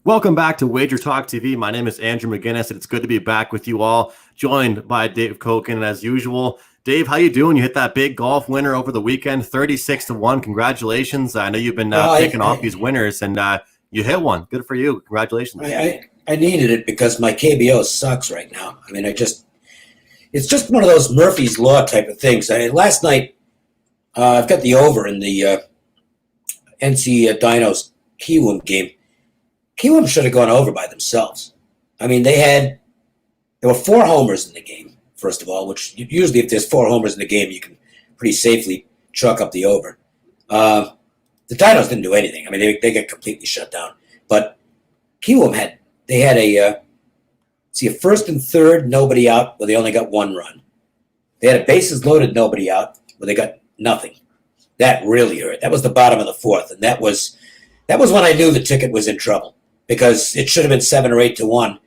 Welcome back to WagerTalk TV. My name is Andrew McInnis, and it's good to be back with you all, joined by Dave Cokin as usual. Dave, how you doing? You hit that big golf winner over the weekend, 36-1. Congratulations. I know you've been picking off these winners, and you hit one. Good for you. Congratulations. I needed it because my KBO sucks right now. I mean, it's just one of those Murphy's Law type of things. Last night, I've got the over in the NC Dinos Kiwoom game. Kiwoom should have gone over by themselves. I mean, there were 4 homers in the game, first of all, which usually if there's 4 homers in the game, you can pretty safely chalk up the over. The Dinos didn't do anything. I mean, they got completely shut down. But Kiwoom had a first and third, nobody out, where they only got 1 run. They had a bases loaded, nobody out, where they got nothing. That really hurt. That was the bottom of the 4th, and that was when I knew the ticket was in trouble, because it should have been 7 or 8-1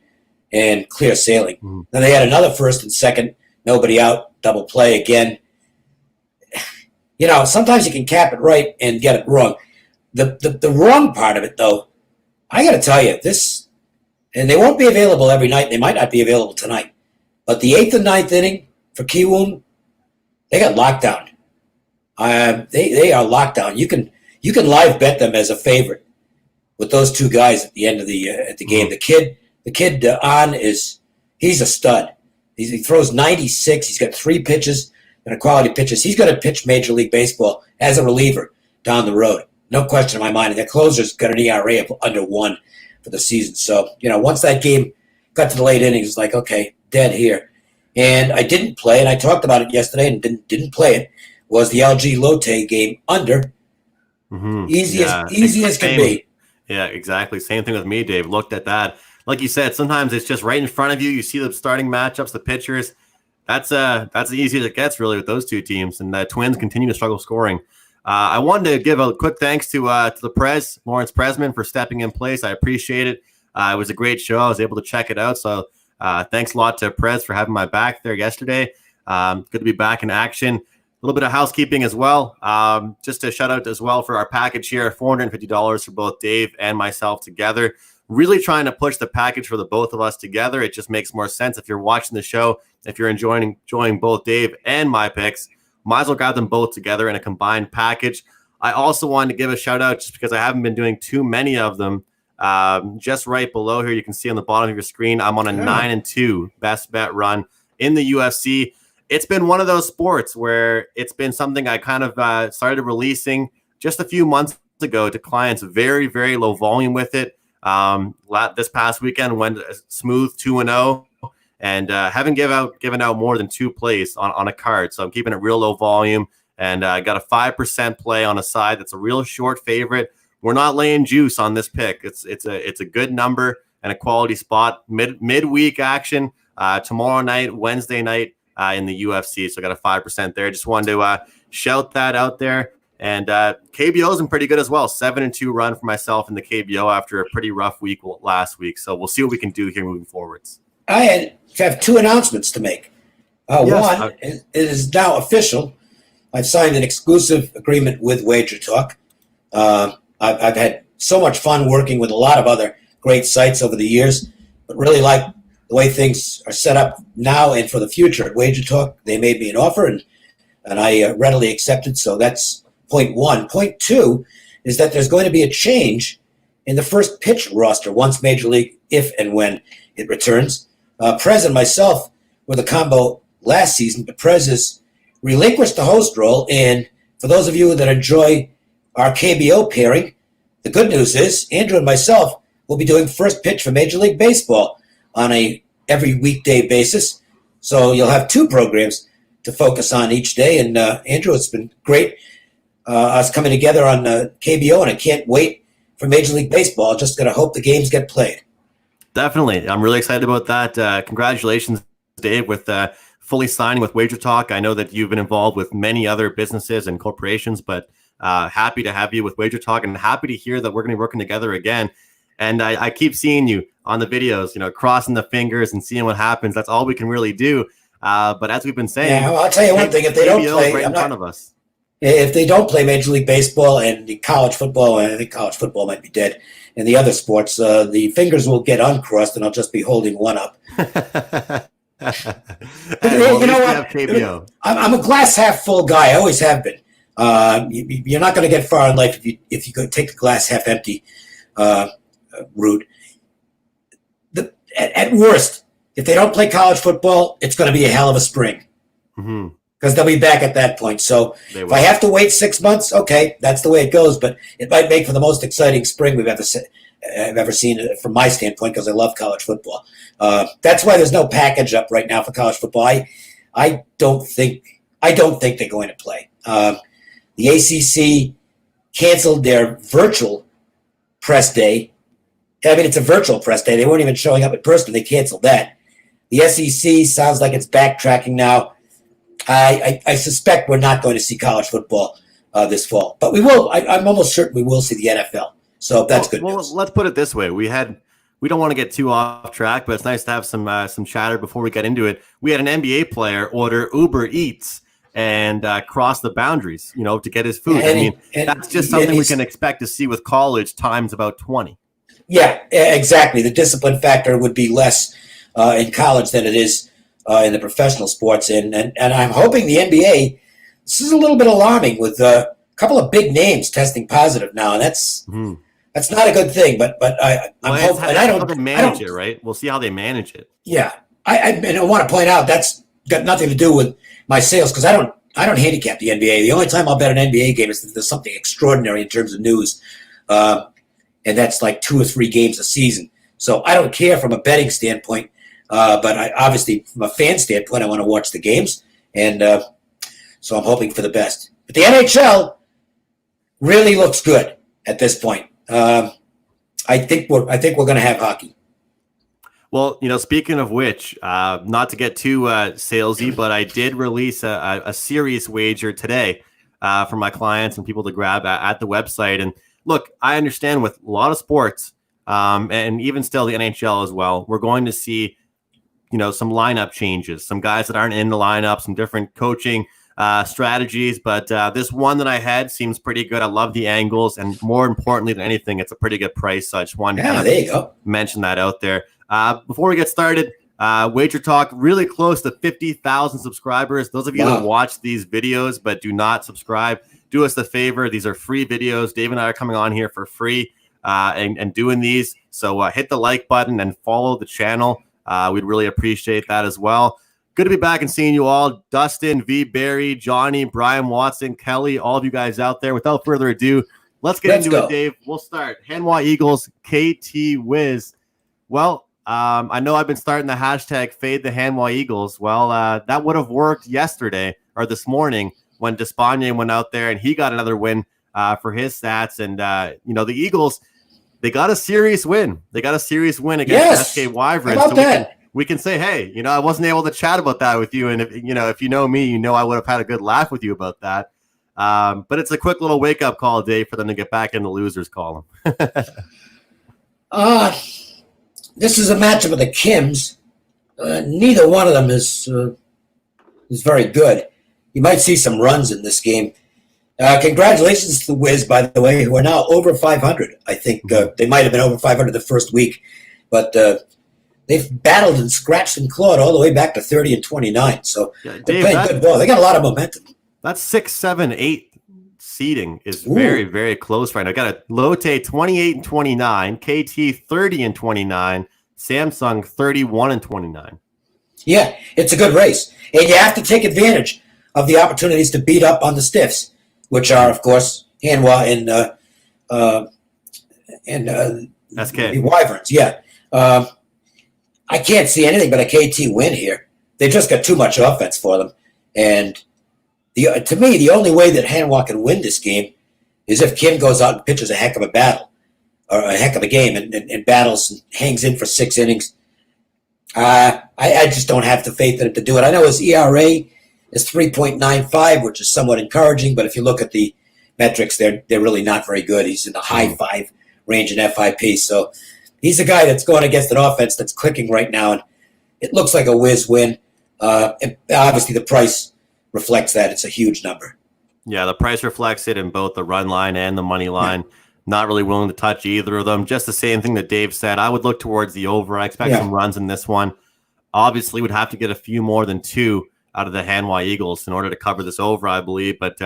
and clear sailing. Mm. Then they had another first and second, nobody out, double play again. You know, sometimes you can cap it right and get it wrong. The wrong part of it, though, I got to tell you, and they won't be available every night. They might not be available tonight. But the 8th and 9th inning for Kiwoom, they got locked down. They are locked down. You can live bet them as a favorite with those 2 guys at the end of the game. The kid on he's a stud. He throws 96. He's got 3 pitches and a quality pitches. He's going to pitch Major League Baseball as a reliever down the road. No question in my mind. And their closer's got an ERA of under 1 for the season. So, you know, once that game got to the late innings, it's like, okay, dead here. And I didn't play, and I talked about it yesterday and didn't play it, was the LG Lotte game under. Mm-hmm. Easy as can be. Yeah, exactly. Same thing with me, Dave. Looked at that. Like you said, sometimes it's just right in front of you. You see the starting matchups, the pitchers. That's the easiest it gets, really, with those 2 teams. And the Twins continue to struggle scoring. I wanted to give a quick thanks to the Prez, Lawrence Presman, for stepping in place. I appreciate it. It was a great show. I was able to check it out. So thanks a lot to Prez for having my back there yesterday. Good to be back in action. A little bit of housekeeping as well. Just a shout out as well for our package here, $450 for both Dave and myself together. Really trying to push the package for the both of us together. It just makes more sense if you're watching the show. If you're enjoying both Dave and my picks, might as well grab them both together in a combined package. I also wanted to give a shout out just because I haven't been doing too many of them. Just right below here, you can see on the bottom of your screen, I'm on a 9-2 best bet run in the UFC. It's been one of those sports where it's been something I kind of started releasing just a few months ago to clients, very, very low volume with it. This past weekend went smooth 2-0 and haven't given out more than 2 plays on a card. So I'm keeping it real low volume, and I got a 5% play on a side that's a real short favorite. We're not laying juice on this pick. It's a good number and a quality spot. Midweek action tomorrow night, Wednesday night. In the UFC, so I got a 5% there. Just wanted to shout that out there. And KBO's been pretty good as well. 7-2 run for myself in the KBO after a pretty rough week last week. So we'll see what we can do here moving forwards. I have 2 announcements to make. One, it is now official. I've signed an exclusive agreement with WagerTalk. I've had so much fun working with a lot of other great sites over the years, but really like the way things are set up now and for the future at WagerTalk. They made me an offer, and I readily accepted. So that's point 1. Point 2 is that there's going to be a change in the first pitch roster once Major League, if and when it returns. Prez and myself were the combo last season, but Prez has relinquished the host role. And for those of you that enjoy our KBO pairing, the good news is Andrew and myself will be doing first pitch for Major League Baseball on a every weekday basis. So you'll have 2 programs to focus on each day. And Andrew, it's been great us coming together on KBO, and I can't wait for Major League Baseball. Just going to hope the games get played. Definitely. I'm really excited about that. Congratulations, Dave, with fully signing with WagerTalk. I know that you've been involved with many other businesses and corporations, but happy to have you with WagerTalk, and happy to hear that we're going to be working together again. And I keep seeing you on the videos, crossing the fingers and seeing what happens. That's all we can really do. But as we've been saying, I'll tell you one thing: if they don't play, right in front of us. if they don't play Major League Baseball and the college football, and I think college football might be dead, and the other sports, the fingers will get uncrossed, and I'll just be holding one up. Well, you know what? KBO. I'm a glass half full guy. I always have been. You're not going to get far in life if you go take the glass half empty route. At worst, if they don't play college football, it's going to be a hell of a spring because they'll be back at that point. So if I have to wait 6 months, okay, that's the way it goes. But it might make for the most exciting spring I've ever seen from my standpoint because I love college football. That's why there's no package up right now for college football. I don't think they're going to play. The ACC canceled their virtual press day. I mean, it's a virtual press day. They weren't even showing up in person. They canceled that. The SEC sounds like it's backtracking now. I suspect we're not going to see college football this fall, but we will. I'm almost certain we will see the NFL. So that's good news. Well, let's put it this way: we don't want to get too off track, but it's nice to have some chatter before we get into it. We had an NBA player order Uber Eats and cross the boundaries, to get his food. And that's just something we can expect to see with college times about 20. Yeah, exactly. The discipline factor would be less in college than it is in the professional sports. And I'm hoping the NBA, this is a little bit alarming with a couple of big names testing positive now. And that's not a good thing. But I'm hoping. And I don't manage it, right? We'll see how they manage it. Yeah. I want to point out that's got nothing to do with my sales because I don't handicap the NBA. The only time I'll bet an NBA game is if there's something extraordinary in terms of news. And that's like 2 or 3 games a season. So I don't care from a betting standpoint, but obviously from a fan standpoint, I want to watch the games, and so I'm hoping for the best. But the NHL really looks good at this point. I think we're going to have hockey. Well, speaking of which, not to get too salesy, but I did release a serious wager today for my clients and people to grab at the website. And look, I understand with a lot of sports, and even still the NHL as well, we're going to see, some lineup changes, some guys that aren't in the lineup, some different coaching strategies. But this one that I had seems pretty good. I love the angles, and more importantly than anything, it's a pretty good price. So I just wanted to mention that out there. Before we get started, WagerTalk, really close to 50,000 subscribers. Those of you that watch these videos but do not subscribe, do us the favor. These are free videos. Dave and I are coming on here for free and doing these. So hit the like button and follow the channel. We'd really appreciate that as well. Good to be back and seeing you all. Dustin, V. Barry, Johnny, Brian Watson, Kelly, all of you guys out there. Without further ado, let's get into it, Dave. We'll start. Hanwha Eagles, KT Wiz. Well, I know I've been starting the hashtag fade the Hanwha Eagles. Well, that would have worked yesterday or this morning when Despaigne went out there and he got another win for his stats. And, the Eagles, they got a serious win. They got a serious win against SK Wyverns. How about that? We can say, hey, I wasn't able to chat about that with you. And if you know me, I would have had a good laugh with you about that. But it's a quick little wake-up call, Dave, for them to get back in the losers column. This is a matchup of the Kims. Neither one of them is very good. You might see some runs in this game. Congratulations to the Wiz, by the way, who are now over 500. I think they might have been over 500 the first week, but they've battled and scratched and clawed all the way back to 30-29. So they're playing good ball. They got a lot of momentum. That's 6, 7, 8 seeding is very, very close right now. I got a Lotte 28-29, KT 30-29, Samsung 31-29. Yeah, it's a good race, and you have to take advantage of the opportunities to beat up on the stiffs, which are, of course, Hanwha and SK. The Wyverns. Yeah, I can't see anything but a KT win here. They just got too much offense for them, and to me, the only way that Hanwha can win this game is if Kim goes out and pitches a heck of a battle or a heck of a game and battles and hangs in for 6 innings. I just don't have the faith in him to do it. I know his ERA is 3.95, which is somewhat encouraging, but if you look at the metrics, they're really not very good. He's in the high 5 range in FIP, so he's a guy that's going against an offense that's clicking right now, and it looks like a Wiz win. And obviously, the price reflects that. It's a huge number. Yeah, the price reflects it in both the run line and the money line. Not really willing to touch either of them. Just the same thing that Dave said. I would look towards the over. I expect some runs in this one. Obviously, would have to get a few more than 2 out of the Hanwha Eagles in order to cover this over, I believe. But,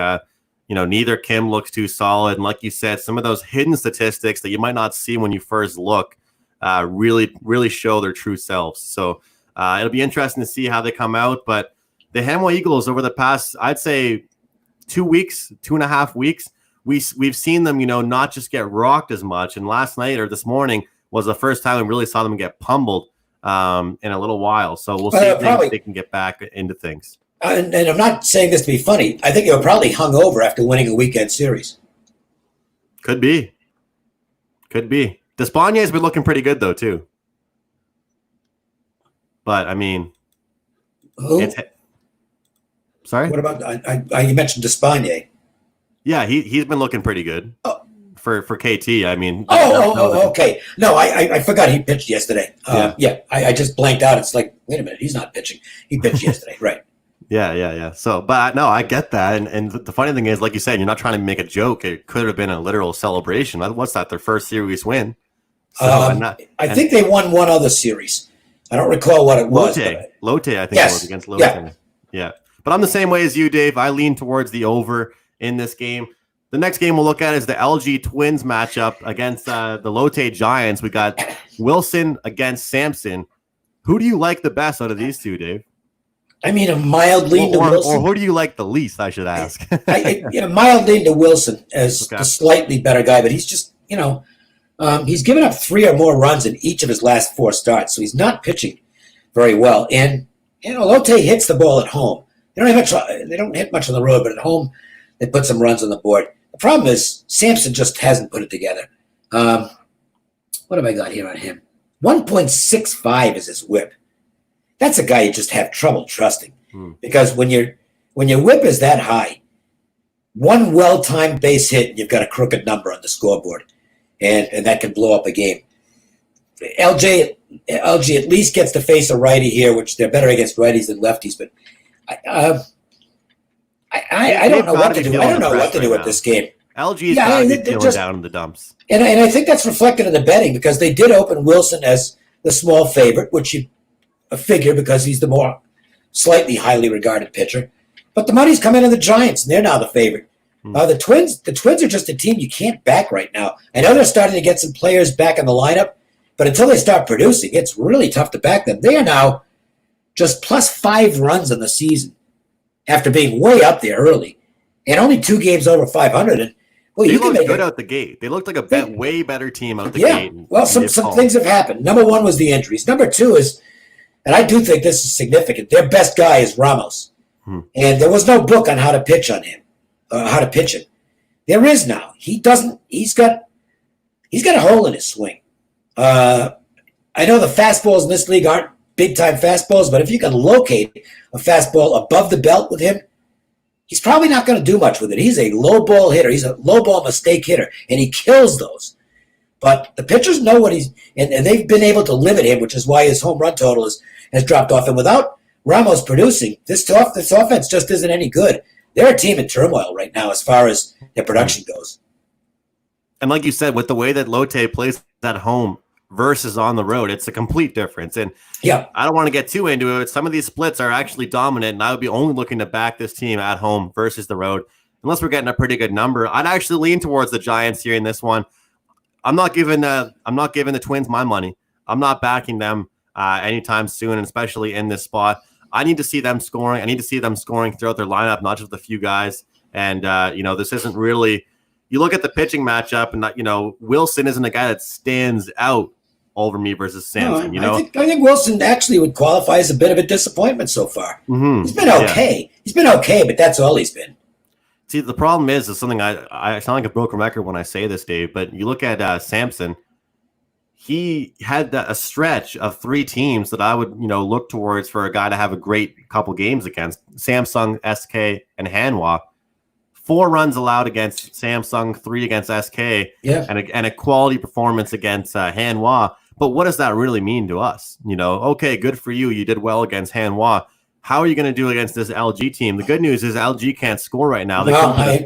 neither Kim looks too solid. And like you said, some of those hidden statistics that you might not see when you first look really, really show their true selves. So it'll be interesting to see how they come out. But the Hanwha Eagles over the past, I'd say, 2 weeks, 2.5 weeks, we've seen them, not just get rocked as much. And last night or this morning was the first time we really saw them get pummeled in a little while. So we'll see if they can get back into things. And I'm not saying this to be funny. I think they were probably hung over after winning a weekend series. Could be. Despaignier's been looking pretty good, though, too. But, I mean... Who? Sorry? What about... you mentioned Despaignier. Yeah, he's been looking pretty good for KT. I mean... Okay. No, I forgot he pitched yesterday. I just blanked out. It's like, wait a minute, he's not pitching. He pitched yesterday, right. Yeah. So, but no, I get that. And the funny thing is, like you said, you're not trying to make a joke. It could have been a literal celebration. What's that? Their first series win. So, I think they won one other series. I don't recall what it was. Lotte, I think it was against Lotte. Yeah. But I'm the same way as you, Dave. I lean towards the over in this game. The next game we'll look at is the LG Twins matchup against the Lotte Giants. We got Wilson against Sampson. Who do you like the best out of these two, Dave? I mean, a mild lean to Wilson. Or who do you like the least, I should ask? Mild lean to Wilson as the slightly better guy, but he's just, he's given up 3 or more runs in each of his last 4 starts, so he's not pitching very well. And, Lotte hits the ball at home. They don't hit much on the road, but at home they put some runs on the board. The problem is Sampson just hasn't put it together. What have I got here on him? 1.65 is his whip. That's a guy you just have trouble trusting because when your whip is that high, one well-timed base hit, and you've got a crooked number on the scoreboard, and that can blow up a game. LG at least gets to face a righty here, which they're better against righties than lefties. But I don't know what to do. I don't know what to do with this game. LG's got to be feeling down in the dumps, and I think that's reflected in the betting because they did open Wilson as the small favorite, which you figure because he's the more slightly highly regarded pitcher. But the money's come in on the Giants, and they're now the favorite. The Twins are just a team you can't back right now. I know they're starting to get some players back in the lineup, but until they start producing, it's really tough to back them. They are now just plus 5 runs in the season after being way up there early, and only 2 games over 500. And they looked good out the gate. They looked like a way better team out the gate. Well, some things have happened. Number 1 was the injuries. Number 2 is, and I do think this is significant, their best guy is Ramos. And there was no book on how to pitch on him, how to pitch it. There is now. He's got a hole in his swing. I know the fastballs in this league aren't big-time fastballs, but if you can locate a fastball above the belt with him, he's probably not going to do much with it. He's a low ball hitter. He's a low ball mistake hitter, and he kills those. But the pitchers know what he's – and they've been able to limit him, which is why his home run total has dropped off. And without Ramos producing, this offense just isn't any good. They're a team in turmoil right now as far as their production goes. And like you said, with the way that Lotte plays at home versus on the road, it's a complete difference. And I don't want to get too into it. Some of these splits are actually dominant, and I would be only looking to back this team at home versus the road. Unless we're getting a pretty good number, I'd actually lean towards the Giants here in this one. I'm not giving the Twins my money. I'm not backing them anytime soon, and especially in this spot. I need to see them scoring. I need to see them scoring throughout their lineup, not just a few guys. And this isn't really. You look at the pitching matchup, and Wilson isn't a guy that stands out over me versus Sampson. I think Wilson actually would qualify as a bit of a disappointment so far. He's been okay. Yeah. He's been okay, but that's all he's been. See, the problem is something I sound like a broken record when I say this, Dave, but you look at Sampson, he had a stretch of 3 teams that I would, look towards for a guy to have a great couple games against: Samsung, SK, and Hanwha. 4 runs allowed against Samsung, 3 against SK, and a quality performance against Hanwha. But what does that really mean to us? Okay, good for you. You did well against Hanwha. how are you going to do against this LG team? The good news is LG can't score right now. They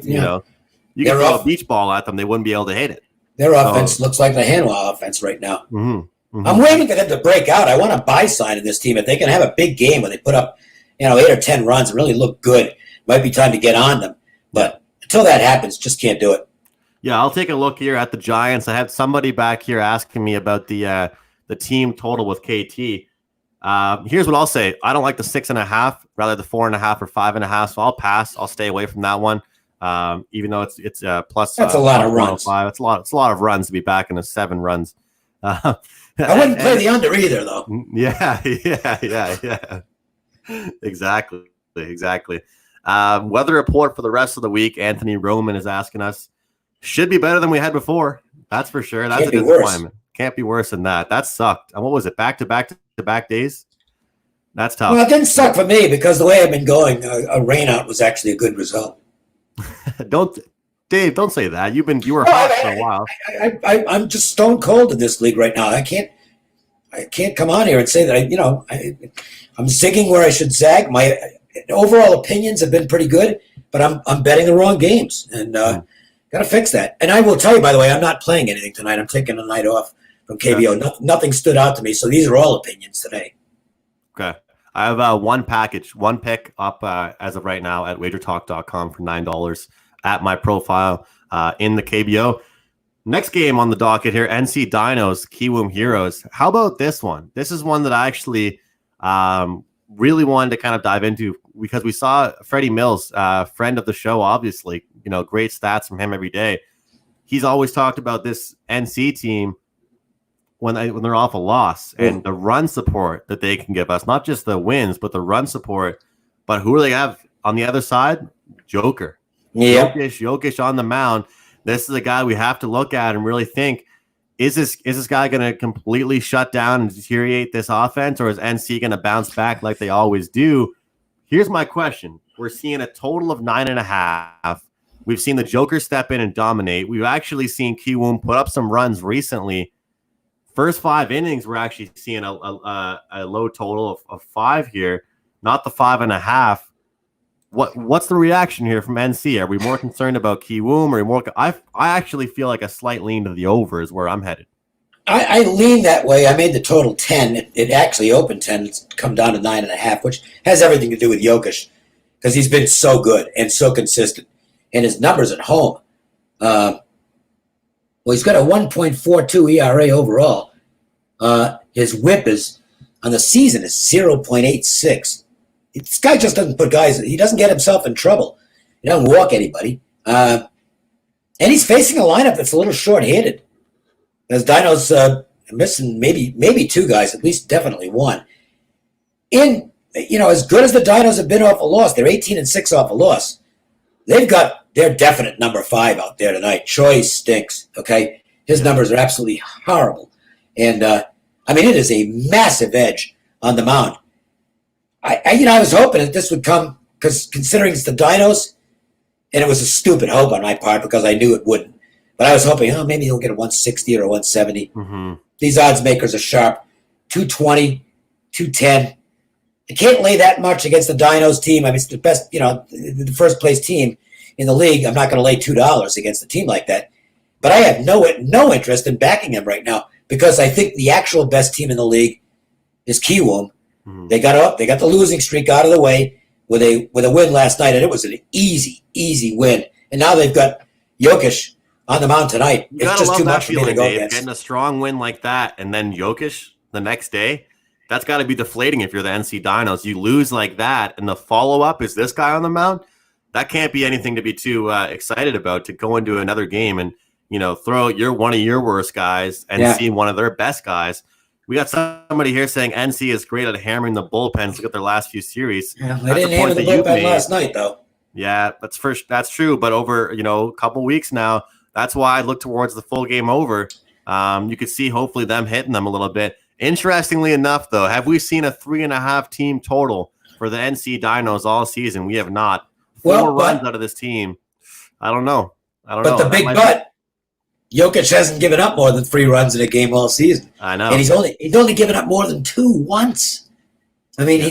you can throw a beach ball at them, they wouldn't be able to hit it. Their offense looks like the Hanwha offense right now. Mm-hmm. I'm waiting for them to break out. I want a buy sign in this team. If they can have a big game where they put up, 8 or 10 runs and really look good, might be time to get on them. But until that happens, just can't do it. Yeah, I'll take a look here at the Giants. I have somebody back here asking me about the team total with KT. Here's what I'll say. I don't like the 6.5, rather the 4.5 or 5.5. So I'll pass. I'll stay away from that one. Even though it's plus. That's a lot of runs. It's a lot of runs to be back in the 7 runs. I wouldn't play the under either, though. Yeah. Exactly. Weather report for the rest of the week. Anthony Roman is asking us. Should be better than we had before. That's for sure. That's a disappointment. Can't be worse than that. That sucked. And what was it? Back-to-back days? That's tough. Well, it didn't suck for me because the way I've been going, a rain out was actually a good result. Dave, don't say that. You were hot for a while. I'm just stone cold in this league right now. I can't come on here and say that I'm zigging where I should zag. My overall opinions have been pretty good, but I'm betting the wrong games and got to fix that. And I will tell you, by the way, I'm not playing anything tonight. I'm taking a night off from KBO. Yeah. Nothing stood out to me, so these are all opinions today. Okay. I have one pick up as of right now at WagerTalk.com for $9 at my profile in the KBO. Next game on the docket here, NC Dinos, Kiwoom Heroes. How about this one? This is one that I actually really wanted to kind of dive into because we saw Freddie Mills, friend of the show, obviously, great stats from him every day. He's always talked about this NC team when they're off a loss and the run support that they can give us, not just the wins, but the run support. But who do they have on the other side? Joker. Yeah. Jokic on the mound. This is a guy we have to look at and really think, is this guy going to completely shut down and deteriorate this offense, or is NC going to bounce back like they always do? Here's my question. We're seeing a total of 9.5. We've seen the Joker step in and dominate. We've actually seen Kiwoom put up some runs recently. First 5 innings, we're actually seeing a low total of 5 here, not the 5.5. What's the reaction here from NC? Are we more concerned about Kiwoom, or more? I actually feel like a slight lean to the over is where I'm headed. I lean that way. I made the total 10. It actually opened 10. It's come down to 9.5, which has everything to do with Jokic because he's been so good and so consistent. And his numbers at home. He's got a 1.42 ERA overall. His whip is on the season is 0.86. This guy just doesn't put guys. He doesn't get himself in trouble. He doesn't walk anybody. And he's facing a lineup that's a little short-handed. As Dinos missing maybe 2 guys, at least definitely 1. As good as the Dinos have been off a loss, they're 18-6 off a loss. They've got their definite number 5 out there tonight. Choi stinks, okay? His numbers are absolutely horrible. And, it is a massive edge on the mound. I was hoping that this would come, because considering it's the Dinos, and it was a stupid hope on my part because I knew it wouldn't. But I was hoping, maybe he'll get a 160 or a 170. Mm-hmm. These odds makers are sharp. 220, 210. I can't lay that much against the Dinos team. It's the best, the first place team in the league. I'm not going to lay $2 against a team like that. But I have no interest in backing him right now because I think the actual best team in the league is Kiwoom. Mm-hmm. They got the losing streak out of the way with a win last night, and it was an easy win. And now they've got Jokic on the mound tonight. It's just too much for me to go against. Getting a strong win like that, and then Jokic the next day, that's got to be deflating if you're the NC Dinos. You lose like that, and the follow-up is this guy on the mound. That can't be anything to be too excited about, to go into another game and throw one of your worst guys and see one of their best guys. We got somebody here saying NC is great at hammering the bullpens. Look at their last few series. Yeah, they didn't hammer the bullpen last night, though. Yeah, that's true. But over a couple weeks now, that's why I look towards the full game over. You could see hopefully them hitting them a little bit. Interestingly enough, though, have we seen a 3.5 team total for the NC Dinos all season? We have not. 4 runs out of this team. I don't know. But the big but, Jokic hasn't given up more than 3 runs in a game all season. I know. And he's only given up more than 2 once. I mean,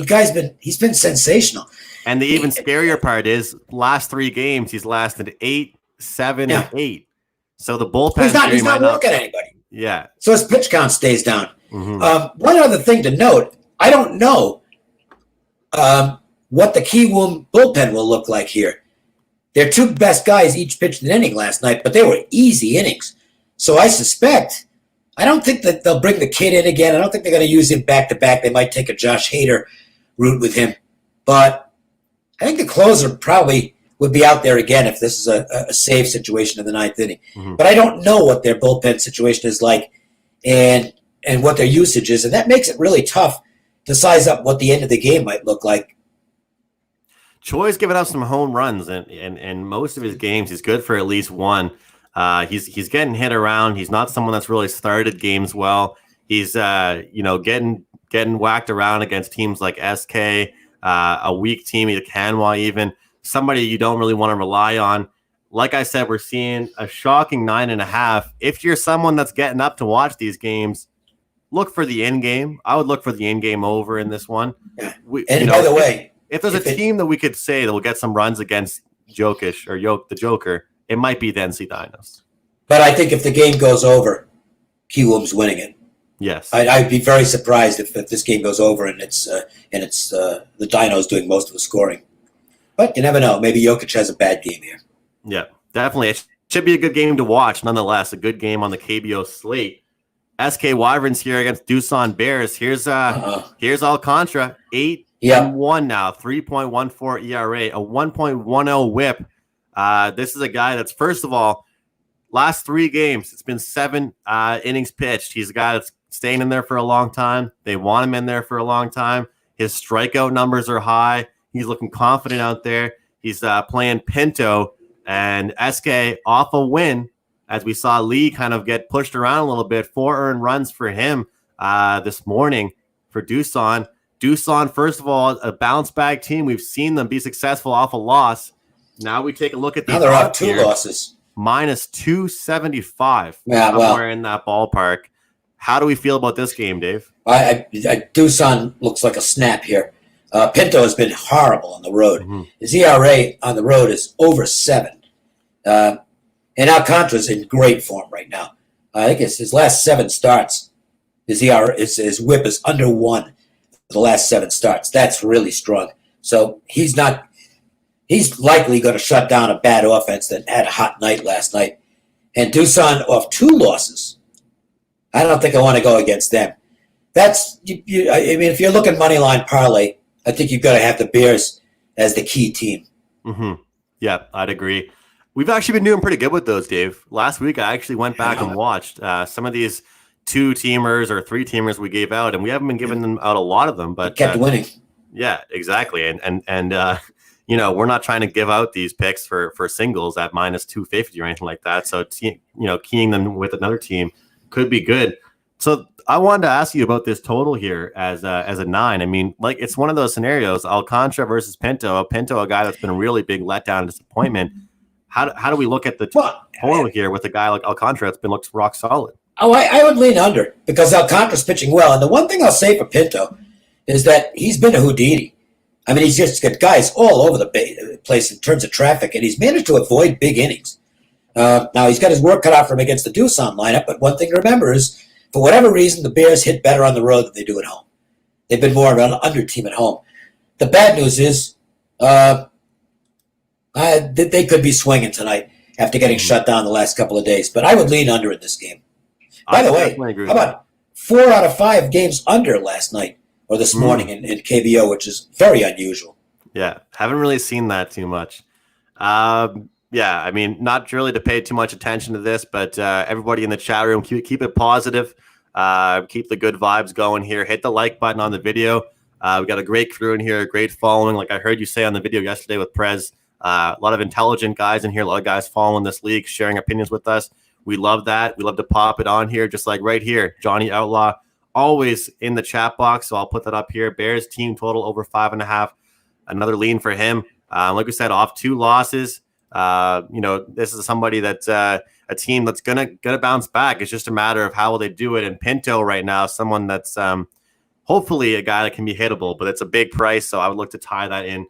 he's been sensational. And the even scarier part is last 3 games, he's lasted 8, 7, and 8. So the bullpen he's not working anybody. Yeah. So his pitch count stays down. One other thing to note, I don't know what the Kiwoom bullpen will look like here. Their 2 best guys each pitched an inning last night, but they were easy innings. So I don't think that they'll bring the kid in again. I don't think they're going to use him back-to-back. They might take a Josh Hader route with him. But I think the closer probably would be out there again if this is a save situation in the 9th inning. But I don't know what their bullpen situation is like and what their usage is, and that makes it really tough to size up what the end of the game might look like. Choi's given up some home runs, and most of his games he's good for at least one. He's getting hit around. He's not someone that's really started games well. He's getting whacked around against teams like SK, a weak team like Hanwha, even somebody you don't really want to rely on. Like I said, we're seeing a shocking 9.5. If you're someone that's getting up to watch these games, look for the end game. I would look for the end game over in this one. Yeah. By the way, if there's a team that we could say that will get some runs against Jokic or the Joker, it might be the NC Dinos. But I think if the game goes over, Kiwoom's winning it. Yes, I'd be very surprised if this game goes over and it's the Dinos doing most of the scoring. But you never know. Maybe Jokic has a bad game here. Yeah, definitely. It should be a good game to watch. Nonetheless, a good game on the KBO slate. SK Wyverns here against Doosan Bears. Here's Alcantara, 8-1 now, 3.14 ERA, a 1.10 WHIP. This is a guy that's, first of all, last 3 games, it's been 7 innings pitched. He's a guy that's staying in there for a long time. They want him in there for a long time. His strikeout numbers are high. He's looking confident out there. He's playing Pinto, and SK off a win, as we saw Lee kind of get pushed around a little bit. 4 earned runs for him this morning for Doosan. Doosan, first of all, a bounce back team. We've seen them be successful off a loss. Now we take a look at the. Now they're off 2 losses. Minus 275. Yeah, somewhere in that ballpark. How do we feel about this game, Dave? Doosan looks like a snap here. Pinto has been horrible on the road. His ERA on the road is over 7. And Alcantara's in great form right now. I think it's his last 7 starts. His his WHIP is under 1 for the last 7 starts. That's really strong. So he's likely going to shut down a bad offense that had a hot night last night. And Doosan off 2 losses. I don't think I want to go against them. I mean, if you're looking money line parlay, I think you've got to have the Bears as the key team. Yeah, I'd agree. We've actually been doing pretty good with those, Dave. Last week, I actually went back and watched some of these 2-teamers or 3-teamers we gave out, and we haven't been giving them out a lot of them, but we kept winning. Yeah, exactly. And we're not trying to give out these picks for singles at minus 250 or anything like that. So, keying them with another team could be good. So I wanted to ask you about this total here as a 9. I mean, like, it's one of those scenarios, Alcantara versus Pinto. Pinto, a guy that's been a really big letdown and disappointment. How do we look at the total here with a guy like Alcantara that's looks rock solid? Oh, I would lean under because Alcantara's pitching well. And the one thing I'll say for Pinto is that he's been a Houdini. I mean, he's just got guys all over the place in terms of traffic, and he's managed to avoid big innings. Now, he's got his work cut out for him against the Doosan lineup, but one thing to remember is, for whatever reason, the Bears hit better on the road than they do at home. They've been more of an under team at home. The bad news is they could be swinging tonight after getting shut down the last couple of days, but I would lean under in this game. By the way, how about 4 out of 5 games under last night or this morning in KBO, which is very unusual. Yeah, haven't really seen that too much. Yeah, I mean, not really to pay too much attention to this, but everybody in the chat room, keep it positive. Keep the good vibes going here. Hit the like button on the video. We got a great crew in here, a great following. Like I heard you say on the video yesterday with Prez, a lot of intelligent guys in here, a lot of guys following this league, sharing opinions with us. We love that. We love to pop it on here, just like right here. Johnny Outlaw, always in the chat box, so I'll put that up here. Bears team total over 5.5. Another lean for him. Like we said, off 2 losses. This is somebody that's a team that's gonna bounce back. It's just a matter of how will they do it. And Pinto right now, someone that's hopefully a guy that can be hittable, but it's a big price, so I would look to tie that in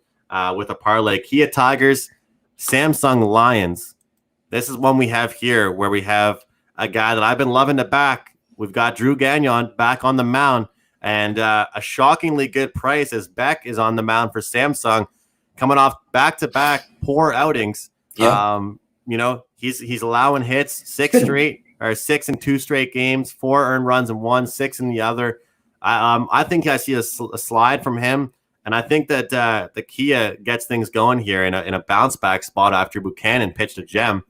with a parlay. Kia Tigers, Samsung Lions. This is one we have here where we have a guy that I've been loving to back. We've got Drew Gagnon back on the mound, and a shockingly good price as Beck is on the mound for Samsung, coming off back-to-back poor outings. Yeah. He's allowing hits 6 in 2 straight games, 4 earned runs in one, 6 in the other. I think I see a slide from him, and I think that the Kia gets things going here in a bounce back spot after Buchanan pitched a gem.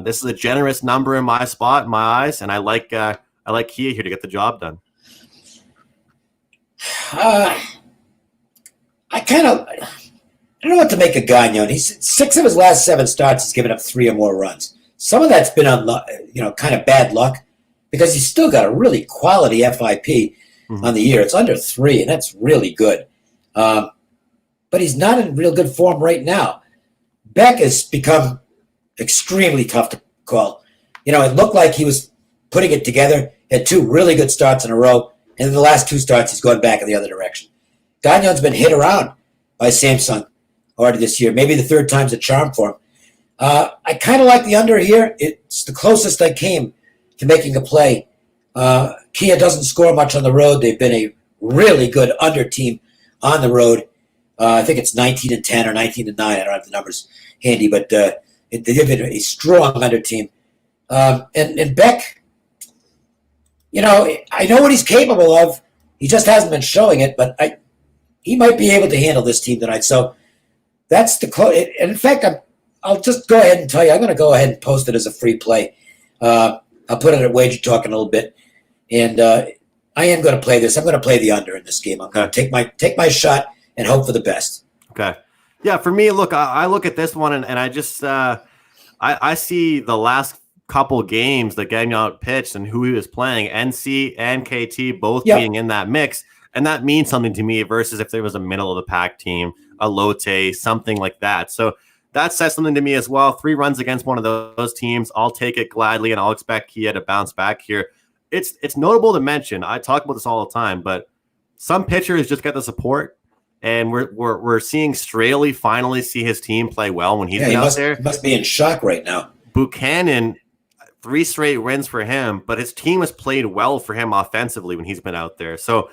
This is a generous number in my eyes, and I like Kia here to get the job done. I don't know what to make of Gagnon. He's 6 of his last 7 starts. He's given up 3 or more runs. Some of that's been kind of bad luck, because he's still got a really quality FIP on the year. It's under 3, and that's really good. But he's not in real good form right now. Beck has become extremely tough to call. It looked like he was putting it together, had 2 really good starts in a row, and in the last 2 starts, he's going back in the other direction. Gagnon's been hit around by Samsung already this year. Maybe the 3rd time's a charm for him. I kind of like the under here. It's the closest I came to making a play. Kia doesn't score much on the road. They've been a really good under team on the road. I think it's 19-10 or 19-9. I don't have the numbers handy, but they've been a strong under team. And Beck, I know what he's capable of. He just hasn't been showing it, but he might be able to handle this team tonight. So that's the close. And in fact, I'll just go ahead and tell you, I'm going to go ahead and post it as a free play. I'll put it at WagerTalk in a little bit. And I am going to play this. I'm going to play the under in this game. I'm going to take my shot and hope for the best. Okay. Yeah, for me, look, I look at this one and I just I see the last couple games that Gagnon pitched and who he was playing, NC and KT both being in that mix. And that means something to me versus if there was a middle of the pack team, a Lotte, something like that. So that says something to me as well. 3 runs against one of those teams. I'll take it gladly, and I'll expect Kia to bounce back here. It's notable to mention, I talk about this all the time, but some pitchers just get the support, and we're seeing Straley finally see his team play well when he's out there. He must be in shock right now. Buchanan, 3 straight wins for him, but his team has played well for him offensively when he's been out there. So,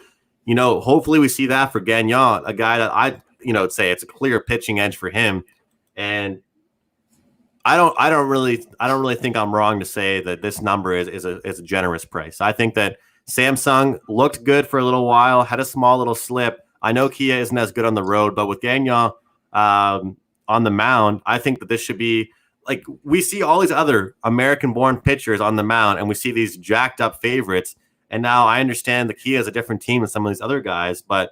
hopefully we see that for Gagnon, a guy that I'd say it's a clear pitching edge for him. And I don't really think I'm wrong to say that this number is a generous price. I think that Samsung looked good for a little while, had a small little slip. I know Kia isn't as good on the road, but with Gagnon on the mound, I think that this should be like we see all these other American-born pitchers on the mound, and we see these jacked up favorites. And now I understand the Kia is a different team than some of these other guys, but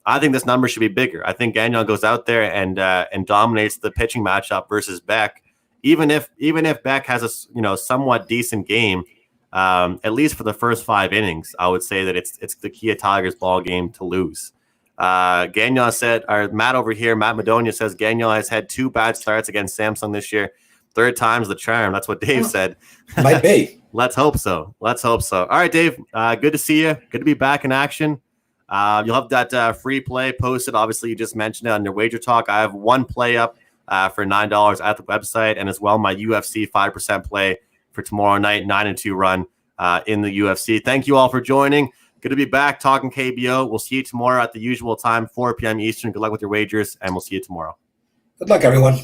I think this number should be bigger. I think Gagnon goes out there and dominates the pitching matchup versus Beck. Even if Beck has a somewhat decent game, at least for the first 5 innings, I would say that it's the Kia Tigers ball game to lose. Gagnon said, or Matt over here, Matt Madonia says Gagnon has had 2 bad starts against Samsung this year. 3rd time's the charm. That's what Dave said. Might be. Let's hope so. All right, Dave. Good to see you. Good to be back in action. You'll have that free play posted. Obviously, you just mentioned it on your WagerTalk. I have 1 play up for $9 at the website, and as well my UFC 5% play for tomorrow night, 9-2 run in the UFC. Thank you all for joining. Good to be back talking KBO. We'll see you tomorrow at the usual time, 4 p.m. Eastern. Good luck with your wagers, and we'll see you tomorrow. Good luck, everyone.